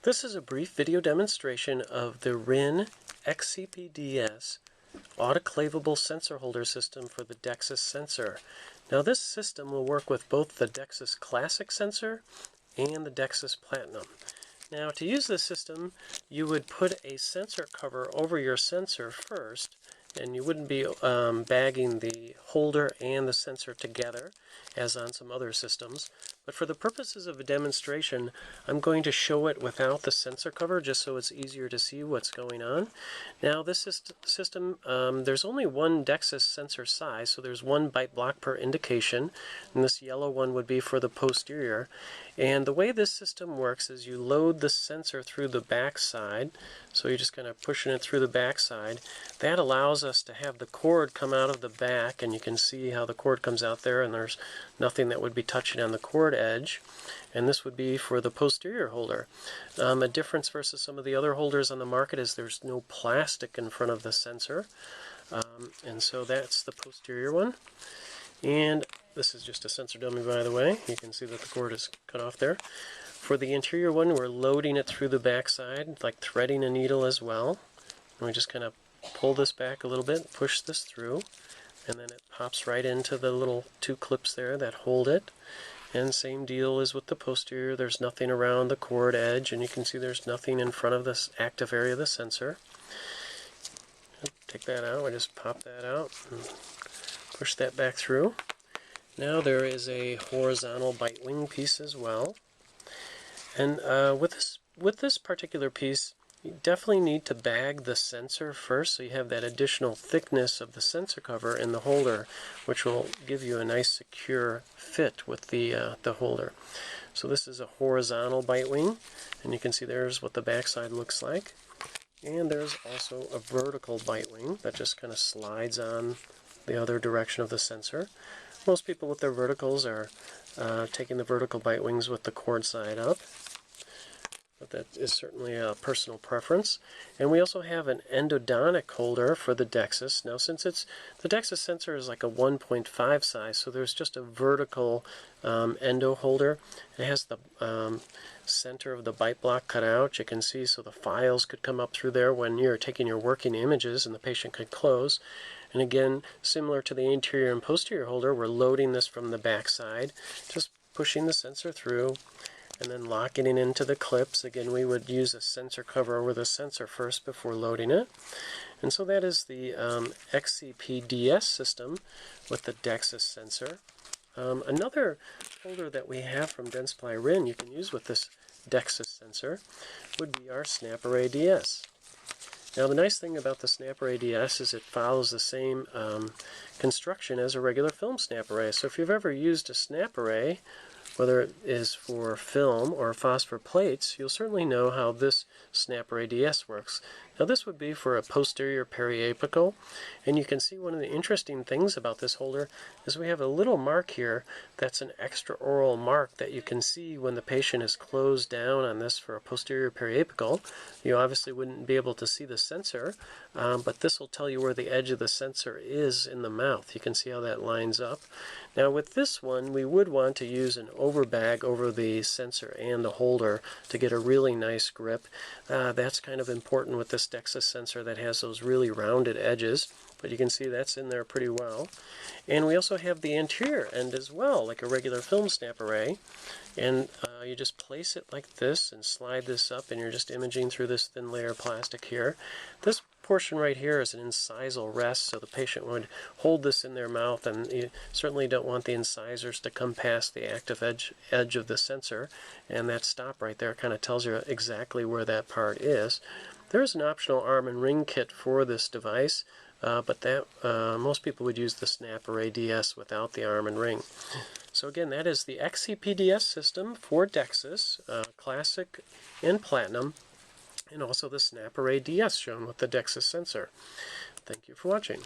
This is a brief video demonstration of the Rinn XCP-DS autoclavable sensor holder system for the DEXIS sensor. Now this system will work with both the DEXIS Classic sensor and the DEXIS Platinum. Now to use this system, you would put a sensor cover over your sensor first, and you wouldn't be bagging the holder and the sensor together as on some other systems. But for the purposes of a demonstration, I'm going to show it without the sensor cover just so it's easier to see what's going on. Now this system, there's only one DEXIS sensor size, so there's one byte block per indication, and this yellow one would be for the posterior. And the way this system works is you load the sensor through the back side, so you're just kind of pushing it through the back side. That allows us to have the cord come out of the back, and you can see how the cord comes out there, and there's nothing that would be touching on the cord edge. And this would be for the posterior holder. A difference versus some of the other holders on the market is there's no plastic in front of the sensor, and so that's the posterior one. And this is just a sensor dummy, by the way. You can see that the cord is cut off there. For the interior one, we're loading it through the back side, like threading a needle as well. And we just kind of pull this back a little bit, push this through, and then it pops right into the little two clips there that hold it. And same deal is with the posterior. There's nothing around the cord edge, and you can see there's nothing in front of this active area of the sensor. Take that out. We just pop that out and push that back through. Now there is a horizontal bite wing piece as well. And with this particular piece, you definitely need to bag the sensor first, so you have that additional thickness of the sensor cover in the holder, which will give you a nice secure fit with the holder. So this is a horizontal bite wing, and you can see there's what the back side looks like. And there's also a vertical bite wing that just kind of slides on the other direction of the sensor. Most people with their verticals are taking the vertical bite wings with the cord side up. But that is certainly a personal preference. And we also have an endodontic holder for the DEXIS. Now since the DEXIS sensor is like a 1.5 size, so there's just a vertical endo holder. It has the center of the bite block cut out, you can see, so the files could come up through there when you're taking your working images and the patient could close. And again, similar to the anterior and posterior holder, we're loading this from the back side, just pushing the sensor through and then locking it into the clips. Again, we would use a sensor cover over the sensor first before loading it. And so that is the XCP-DS system with the DEXIS sensor. Another holder that we have from Dentsply Rinn you can use with this DEXIS sensor would be our SnapArray-DS. Now the nice thing about the SnapArray-DS is it follows the same construction as a regular film snap array. So if you've ever used a snap array, whether it is for film or phosphor plates, you'll certainly know how this SnapArray-DS works. Now this would be for a posterior periapical, and you can see one of the interesting things about this holder is we have a little mark here that's an extraoral mark that you can see when the patient is closed down on this for a posterior periapical. You obviously wouldn't be able to see the sensor, but this will tell you where the edge of the sensor is in the mouth. You can see how that lines up. Now with this one, we would want to use an overbag over the sensor and the holder to get a really nice grip. That's kind of important with this DEXIS sensor that has those really rounded edges, but you can see that's in there pretty well. And we also have the anterior end as well, like a regular film snap array. And you just place it like this and slide this up, and you're just imaging through this thin layer of plastic here. This portion right here is an incisal rest, so the patient would hold this in their mouth, and you certainly don't want the incisors to come past the active edge of the sensor. And that stop right there kind of tells you exactly where that part is. There's an optional arm and ring kit for this device, but that most people would use the SnapArray-DS without the arm and ring. So again, that is the XCP-DS system for DEXIS, Classic and Platinum, and also the SnapArray-DS shown with the DEXIS sensor. Thank you for watching.